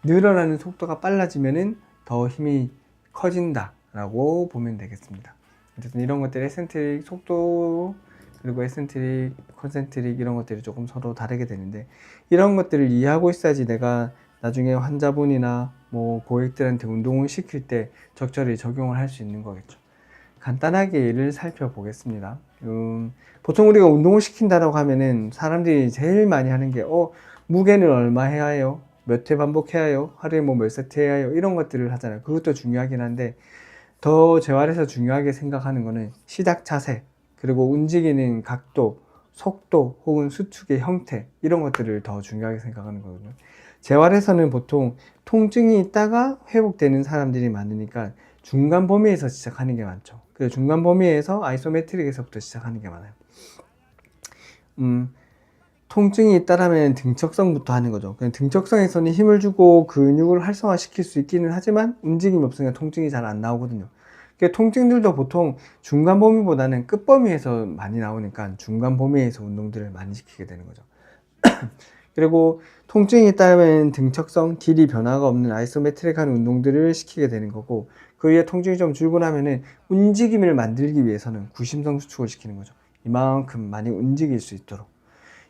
Speaker 1: 늘어나는 속도가 빨라지면은 더 힘이 커진다 라고 보면 되겠습니다. 어쨌든 이런 것들이 에센트릭 속도, 그리고 에센트릭, 콘센트릭 이런 것들이 조금 서로 다르게 되는데, 이런 것들을 이해하고 있어야지 내가 나중에 환자분이나 뭐 고객들한테 운동을 시킬 때 적절히 적용을 할 수 있는 거겠죠. 간단하게 예를 살펴보겠습니다. 보통 우리가 운동을 시킨다라고 하면은 사람들이 제일 많이 하는 게 무게는 얼마 해야 해요? 몇 회 반복해야 해요? 하루에 뭐 몇 세트 해야 해요? 이런 것들을 하잖아요. 그것도 중요하긴 한데, 더 재활에서 중요하게 생각하는 거는 시작 자세, 그리고 움직이는 각도, 속도 혹은 수축의 형태, 이런 것들을 더 중요하게 생각하는 거거든요. 재활에서는 보통 통증이 있다가 회복되는 사람들이 많으니까 중간 범위에서 시작하는 게 많죠. 그래서 중간 범위에서 아이소메트릭에서부터 시작하는 게 많아요. 통증이 있다라면 등척성부터 하는 거죠. 그냥 등척성에서는 힘을 주고 근육을 활성화시킬 수 있기는 하지만 움직임이 없으니까 통증이 잘 안 나오거든요. 그러니까 통증들도 보통 중간 범위보다는 끝 범위에서 많이 나오니까 중간 범위에서 운동들을 많이 시키게 되는 거죠. 그리고 통증이 있다면 등척성, 길이 변화가 없는 아이소메트릭한 운동들을 시키게 되는 거고, 그 위에 통증이 좀 줄고 나면은 움직임을 만들기 위해서는 구심성 수축을 시키는 거죠. 이만큼 많이 움직일 수 있도록.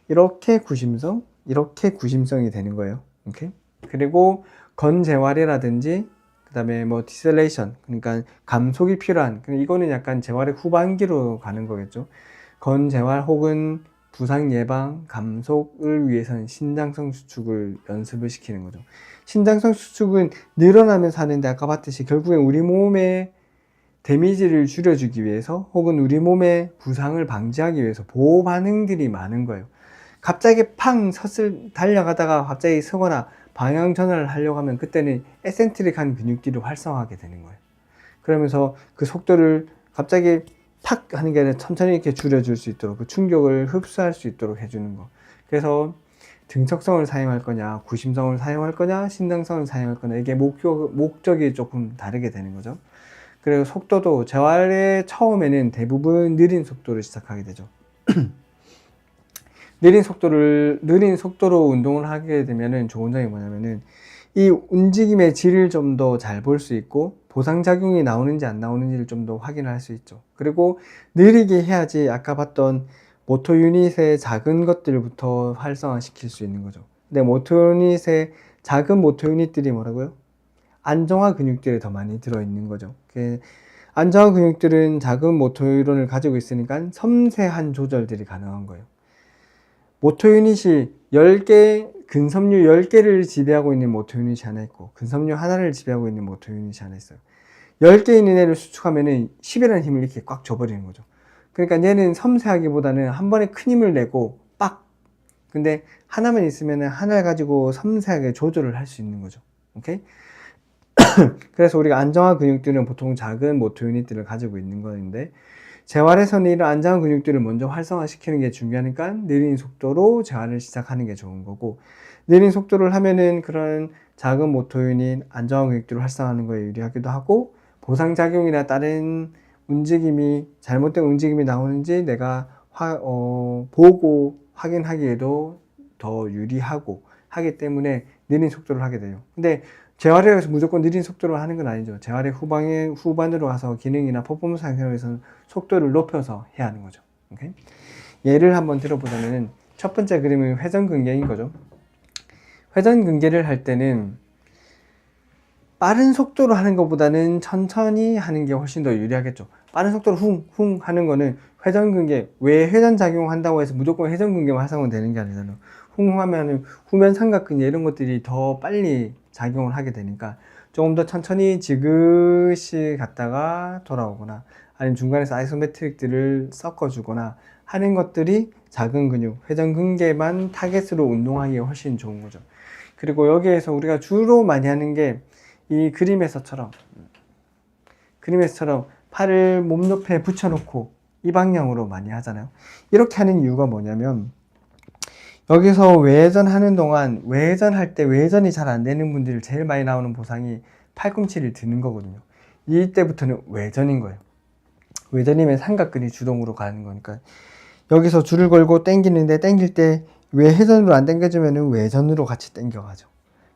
Speaker 1: 이렇게 구심성이 되는 거예요. 오케이? 그리고 건재활이라든지 그 다음에 뭐 디셀레이션, 그러니까 감속이 필요한, 이거는 약간 재활의 후반기로 가는 거겠죠. 건재활 혹은 부상 예방, 감속을 위해서는 신장성 수축을 연습을 시키는 거죠. 신장성 수축은 늘어나면서 하는데, 아까 봤듯이 결국엔 우리 몸의 데미지를 줄여주기 위해서 혹은 우리 몸의 부상을 방지하기 위해서 보호 반응들이 많은 거예요. 갑자기 팡 달려가다가 갑자기 서거나 방향 전환을 하려고 하면 그때는 에센트릭한 근육들이 활성화하게 되는 거예요. 그러면서 그 속도를 갑자기 탁 하는 게 아니라 천천히 이렇게 줄여줄 수 있도록, 그 충격을 흡수할 수 있도록 해주는 거. 그래서 등척성을 사용할 거냐, 구심성을 사용할 거냐, 신장성을 사용할 거냐, 이게 목적이 조금 다르게 되는 거죠. 그리고 속도도 재활의 처음에는 대부분 느린 속도를 시작하게 되죠. 느린 속도로 운동을 하게 되면은 좋은 점이 뭐냐면은, 이 움직임의 질을 좀 더 잘 볼 수 있고, 보상작용이 나오는지 안 나오는지를 좀 더 확인을 할 수 있죠. 그리고 느리게 해야지 아까 봤던 모터 유닛의 작은 것들부터 활성화시킬 수 있는 거죠. 근데 작은 모터 유닛들이 뭐라고요? 안정화 근육들이 더 많이 들어있는 거죠. 안정화 근육들은 작은 모터 유닛을 가지고 있으니까 섬세한 조절들이 가능한 거예요. 모터 유닛이 10개, 근섬유 10개를 지배하고 있는 모터 유닛이 하나 있고, 근섬유 하나를 지배하고 있는 모터 유닛이 하나 있어요. 10개 있는 애를 수축하면은 10이라는 힘을 이렇게 꽉 줘버리는 거죠. 그러니까 얘는 섬세하기보다는 한 번에 큰 힘을 내고 빡! 근데 하나만 있으면은 하나를 가지고 섬세하게 조절을 할 수 있는 거죠. 오케이? 그래서 우리가 안정화 근육들은 보통 작은 모터 유닛들을 가지고 있는 건데, 재활에서는 이런 안정화 근육들을 먼저 활성화시키는 게 중요하니까 느린 속도로 재활을 시작하는 게 좋은 거고, 느린 속도를 하면은 그런 작은 모터 유닛, 안정화 근육들을 활성화하는 거에 유리하기도 하고, 보상작용이나 다른 잘못된 움직임이 나오는지 내가 보고 확인하기에도 더 유리하고 하기 때문에 느린 속도를 하게 돼요. 근데 재활액에서 무조건 느린 속도로 하는 건 아니죠. 재활액 후반으로 가서 기능이나 퍼포먼스 상승에서는 속도를 높여서 해야 하는 거죠. 오케이? 예를 한번 들어보자면 첫 번째 그림은 회전근개인 거죠. 회전근개를 할 때는 빠른 속도로 하는 것보다는 천천히 하는 게 훨씬 더 유리하겠죠. 빠른 속도로 쿵쿵 하는 거는 회전근개, 왜 회전작용 한다고 해서 무조건 회전근개만 활성화는 되는 게 아니잖아요. 쿵 하면은 후면 삼각근개 이런 것들이 더 빨리 작용을 하게 되니까 조금 더 천천히 지그시 갔다가 돌아오거나 아니면 중간에서 아이소메트릭들을 섞어주거나 하는 것들이 작은 근육, 회전근개만 타겟으로 운동하기에 훨씬 좋은 거죠. 그리고 여기에서 우리가 주로 많이 하는 게 이 그림에서처럼 팔을 몸 옆에 붙여놓고 이 방향으로 많이 하잖아요. 이렇게 하는 이유가 뭐냐면 여기서 외전하는 동안 외전할 때 외전이 잘 안 되는 분들이 제일 많이 나오는 보상이 팔꿈치를 드는 거거든요. 이때부터는 외전인 거예요. 외전이면 삼각근이 주동으로 가는 거니까 여기서 줄을 걸고 당기는데 당길 때 외회전으로 안 당겨주면 외전으로 같이 당겨가죠.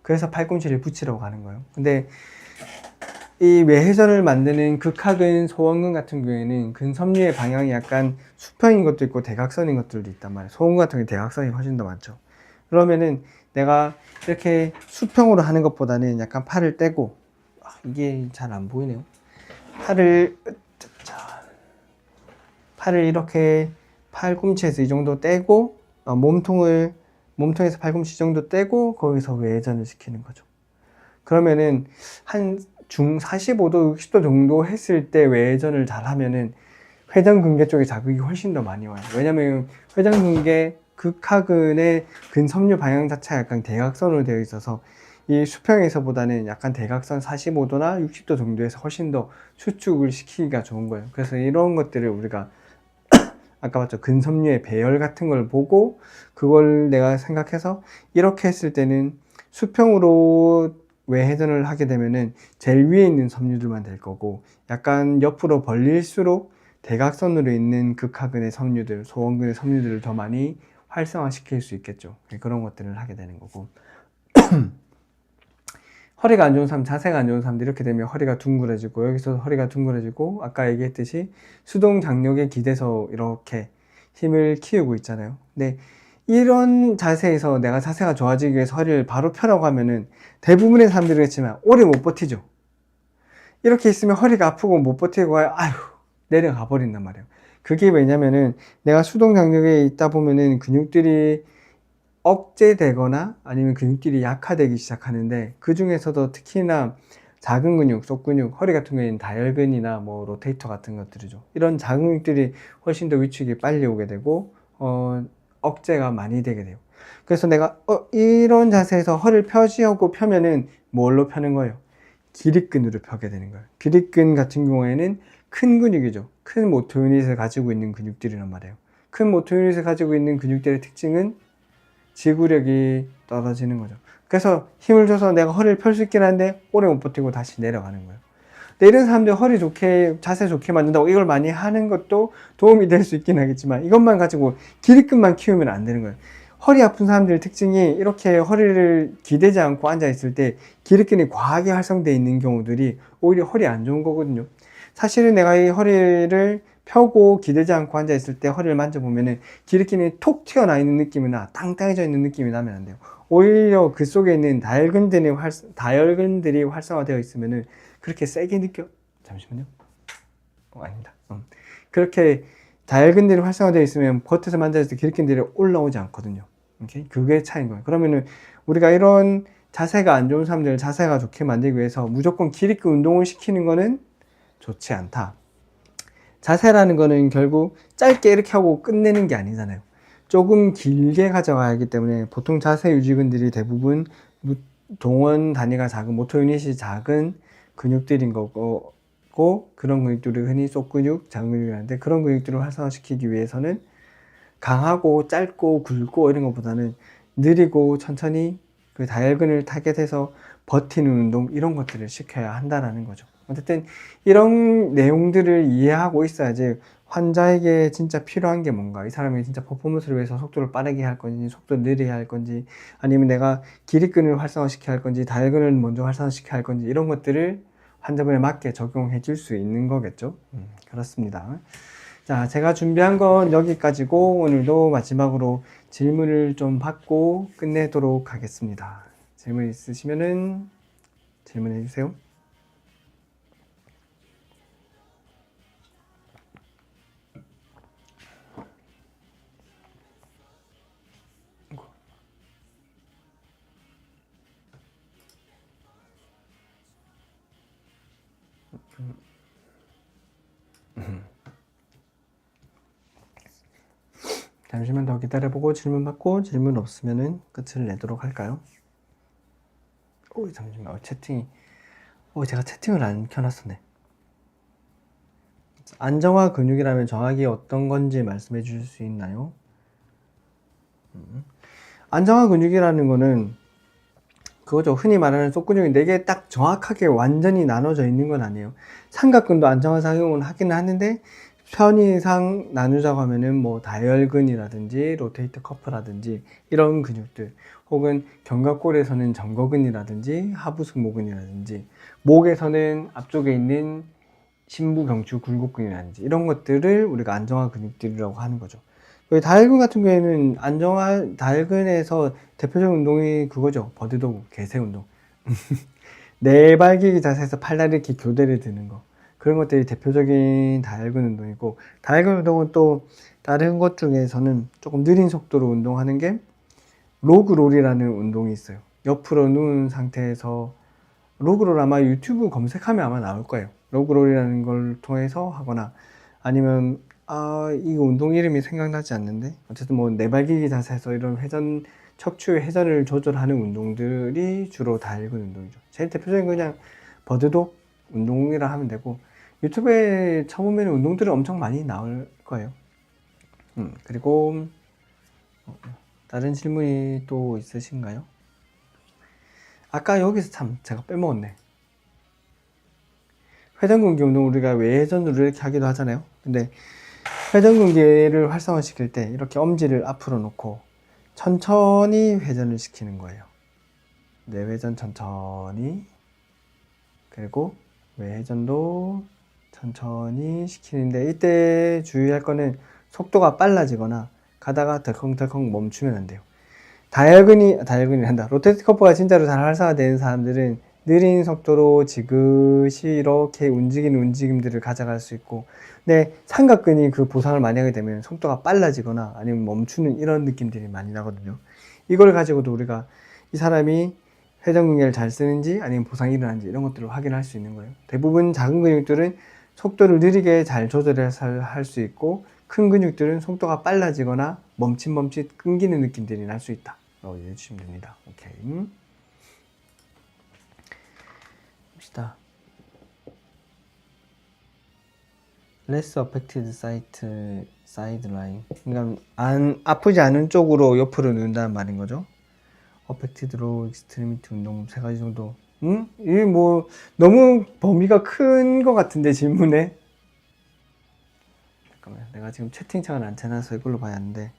Speaker 1: 그래서 팔꿈치를 붙이려고 하는 거예요. 근데 이 외회전을 만드는 극하근 소원근 같은 경우에는 근섬유의 방향이 약간 수평인 것도 있고 대각선인 것들도 있단 말이에요. 소원근 같은 경우에 대각선이 훨씬 더 많죠. 그러면은 내가 이렇게 수평으로 하는 것보다는 약간 팔을 떼고 이게 잘 안 보이네요. 팔을 이렇게 팔꿈치에서 이 정도 떼고 몸통에서 팔꿈치 정도 떼고 거기서 외전을 시키는 거죠. 그러면은 한 중 45도, 60도 정도 했을 때 외전을 잘 하면은 회전근개 쪽에 자극이 훨씬 더 많이 와요. 왜냐면 회전근개 극하근의 근섬유 방향 자체가 약간 대각선으로 되어 있어서 이 수평에서보다는 약간 대각선 45도나 60도 정도에서 훨씬 더 수축을 시키기가 좋은 거예요. 그래서 이런 것들을 우리가 아까 봤죠. 근섬유의 배열 같은 걸 보고 그걸 내가 생각해서 이렇게 했을 때는 수평으로 외회전을 하게 되면은 제일 위에 있는 섬유들만 될 거고 약간 옆으로 벌릴수록 대각선으로 있는 극하근의 섬유들, 소원근의 섬유들을 더 많이 활성화시킬 수 있겠죠. 그런 것들을 하게 되는 거고 허리가 안 좋은 사람, 자세가 안 좋은 사람들 이렇게 되면 허리가 둥그러지고 여기서 허리가 둥그러지고 아까 얘기했듯이 수동 장력에 기대서 이렇게 힘을 키우고 있잖아요. 근데 이런 자세에서 내가 자세가 좋아지기 위해서 허리를 바로 펴라고 하면은 대부분의 사람들이 그렇지만 오래 못 버티죠. 이렇게 있으면 허리가 아프고 못 버티고 아휴 내려가 버린단 말이에요. 그게 왜냐면은 내가 수동 장력에 있다 보면은 근육들이 억제되거나 아니면 근육들이 약화되기 시작하는데 그 중에서도 특히나 작은 근육, 속근육, 허리 같은 경우에는 다혈근이나 뭐 로테이터 같은 것들이죠. 이런 작은 근육들이 훨씬 더 위축이 빨리 오게 되고 억제가 많이 되게 돼요. 그래서 내가 이런 자세에서 허리를 펴시하고 펴면은 뭘로 펴는 거예요? 기립근으로 펴게 되는 거예요. 기립근 같은 경우에는 큰 근육이죠. 큰 모터 유닛을 가지고 있는 근육들이란 말이에요. 큰 모터 유닛을 가지고 있는 근육들의 특징은 지구력이 떨어지는 거죠. 그래서 힘을 줘서 내가 허리를 펼 수 있긴 한데 오래 못 버티고 다시 내려가는 거예요. 근데 이런 사람들 허리 좋게, 자세 좋게 만든다고 이걸 많이 하는 것도 도움이 될 수 있긴 하겠지만 이것만 가지고 기립근만 키우면 안 되는 거예요. 허리 아픈 사람들의 특징이 이렇게 허리를 기대지 않고 앉아 있을 때 기립근이 과하게 활성되어 있는 경우들이 오히려 허리 안 좋은 거거든요. 사실은 내가 이 허리를 펴고 기대지 않고 앉아 있을 때 허리를 만져보면은 기립근이 톡 튀어나와 있는 느낌이 나, 땅땅해져 있는 느낌이 나면 안 돼요. 오히려 그 속에 있는 다혈근들이 활성화되어 있으면은 그렇게 세게 느껴. 잠시만요. 아닙니다. 그렇게 다혈근들이 활성화되어 있으면 겉에서 만졌을 때 기립근들이 올라오지 않거든요. 오케이? 그게 차이인 거예요. 그러면은 우리가 이런 자세가 안 좋은 사람들 자세가 좋게 만들기 위해서 무조건 기립근 운동을 시키는 거는 좋지 않다. 자세라는 거는 결국 짧게 이렇게 하고 끝내는 게 아니잖아요. 조금 길게 가져가야 하기 때문에 보통 자세 유지근들이 대부분 동원 단위가 작은, 모터 유닛이 작은 근육들인 거고, 그런 근육들을 흔히 속근육, 장근육이라는데 그런 근육들을 활성화시키기 위해서는 강하고 짧고 굵고 이런 것보다는 느리고 천천히 그 다혈근을 타겟해서 버티는 운동 이런 것들을 시켜야 한다는 거죠. 어쨌든 이런 내용들을 이해하고 있어야지 환자에게 진짜 필요한 게 뭔가, 이 사람이 진짜 퍼포먼스를 위해서 속도를 빠르게 할 건지, 속도를 느리게 할 건지, 아니면 내가 기립근을 활성화시켜야 할 건지, 다혈근을 먼저 활성화시켜야 할 건지, 이런 것들을 환자분에 맞게 적용해 줄 수 있는 거겠죠. 그렇습니다. 자, 제가 준비한 건 여기까지고, 오늘도 마지막으로 질문을 좀 받고 끝내도록 하겠습니다. 질문 있으시면은 질문해 주세요. 잠시만 더 기다려보고 질문 받고, 질문 없으면은 끝을 내도록 할까요? 오, 잠시만. 채팅이. 제가 채팅을 안 켜놨었네. 안정화 근육이라면 정확히 어떤 건지 말씀해 주실 수 있나요? 안정화 근육이라는 거는 그거죠. 흔히 말하는 속근육이 4개 딱 정확하게 완전히 나눠져 있는 건 아니에요. 삼각근도 안정화 작용을 하기는 하는데, 편의상 나누자고 하면은 뭐 다혈근이라든지 로테이터 커프라든지 이런 근육들, 혹은 견갑골에서는 점거근이라든지 하부승모근이라든지, 목에서는 앞쪽에 있는 심부경추 굴곡근이라든지 이런 것들을 우리가 안정화 근육들이라고 하는 거죠. 다혈근 같은 경우에는 다혈근에서 대표적인 운동이 그거죠. 버드도구, 개세 운동. 네발기기 자세에서 팔다리 이렇게 교대를 드는 거. 그런 것들이 대표적인 다혈근 운동이고, 다혈근 운동은 또 다른 것 중에서는 조금 느린 속도로 운동하는 게 로그롤이라는 운동이 있어요. 옆으로 누운 상태에서, 로그롤 아마 유튜브 검색하면 아마 나올 거예요. 로그롤이라는 걸 통해서 하거나, 아니면 이거 운동 이름이 생각나지 않는데, 어쨌든 뭐 네발기기 자세에서 이런 회전, 척추의 회전을 조절하는 운동들이 주로 다혈근 운동이죠. 제일 대표적인 그냥 버드독 운동이라 하면 되고, 유튜브에 쳐보면 운동들은 엄청 많이 나올 거예요. 그리고 다른 질문이 또 있으신가요? 아까 여기서 참 제가 빼먹었네. 회전근개 운동, 우리가 외회전으로 이렇게 하기도 하잖아요. 근데 회전근개를 활성화시킬 때 이렇게 엄지를 앞으로 놓고 천천히 회전을 시키는 거예요. 내회전 천천히, 그리고 외회전도 천천히 시키는데, 이때 주의할 거는 속도가 빨라지거나 가다가 덜컹덜컹 멈추면 안 돼요. 다혈근이 한다. 로테이트 커프가 진짜로 잘 활성화되는 사람들은 느린 속도로 지그시 이렇게 움직이는 움직임들을 가져갈 수 있고, 근데 삼각근이 그 보상을 많이 하게 되면 속도가 빨라지거나 아니면 멈추는 이런 느낌들이 많이 나거든요. 이걸 가지고도 우리가 이 사람이 회전근개를 잘 쓰는지 아니면 보상이 일어나는지 이런 것들을 확인할 수 있는 거예요. 대부분 작은 근육들은 속도를 느리게 잘 조절해서 할 수 있고, 큰 근육들은 속도가 빨라지거나 멈칫멈칫 끊기는 느낌들이 날 수 있다 라고 이해해 주시면 됩니다. 오케이. 봅시다. Less affected side line. 그러니까 아프지 않은 쪽으로 옆으로 누운다는 말인 거죠. affected로 extremity 운동 3가지 정도. 이게 뭐 너무 범위가 큰 것 같은데 질문에. 잠깐만, 내가 지금 채팅창을 안 쳐놔서 이걸로 봐야 하는데.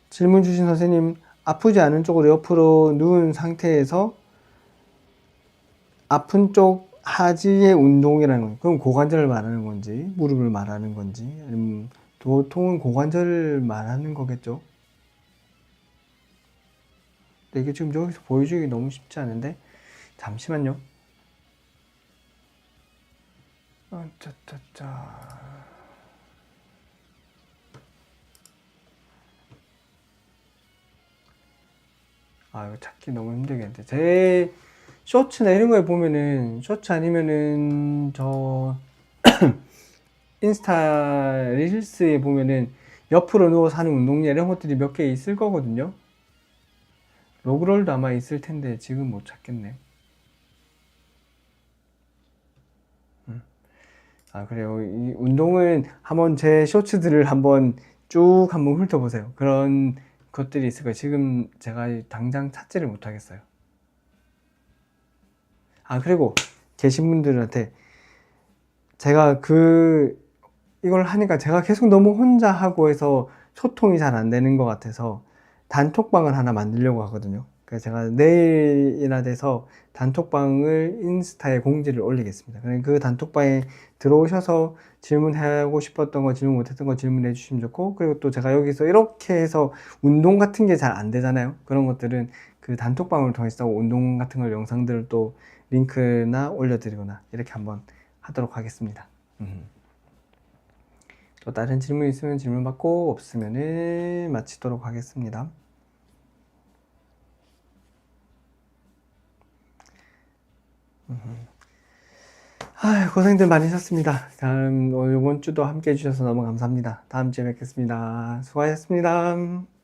Speaker 1: 질문 주신 선생님, 아프지 않은 쪽으로 옆으로 누운 상태에서 아픈 쪽 하지의 운동이라는 건, 그럼 고관절을 말하는 건지 무릎을 말하는 건지, 아니면 보통은 고관절을 말하는 거겠죠. 근데 이게 지금 여기서 보여주기 너무 쉽지 않은데, 잠시만요. 이거 찾기 너무 힘들겠는데. 제 쇼츠나 이런 거에 보면은, 쇼츠 아니면은 저 인스타 릴스에 보면은 옆으로 누워서 하는 운동 이런 것들이 몇 개 있을 거거든요. 로그롤도 아마 있을 텐데 지금 못 찾겠네. 그래요. 이 운동은 한번 제 쇼츠들을 한번 쭉 한번 훑어보세요. 그런 것들이 있을 거예요. 지금 제가 당장 찾지를 못하겠어요. 그리고 계신 분들한테 제가 이걸 하니까 제가 계속 너무 혼자 하고 해서 소통이 잘 안 되는 것 같아서 단톡방을 하나 만들려고 하거든요. 그래서 제가 내일이나 돼서 단톡방을 인스타에 공지를 올리겠습니다. 그 단톡방에 들어오셔서 질문하고 싶었던 거, 질문 못했던 거 질문해 주시면 좋고, 그리고 또 제가 여기서 이렇게 해서 운동 같은 게 잘 안 되잖아요. 그런 것들은 그 단톡방을 통해서 운동 같은 걸 영상들을 또 링크나 올려드리거나 이렇게 한번 하도록 하겠습니다. 또 다른 질문 있으면 질문 받고, 없으면은 마치도록 하겠습니다. 고생들 많으셨습니다. 이번 주도 함께 해주셔서 너무 감사합니다. 다음 주에 뵙겠습니다. 수고하셨습니다.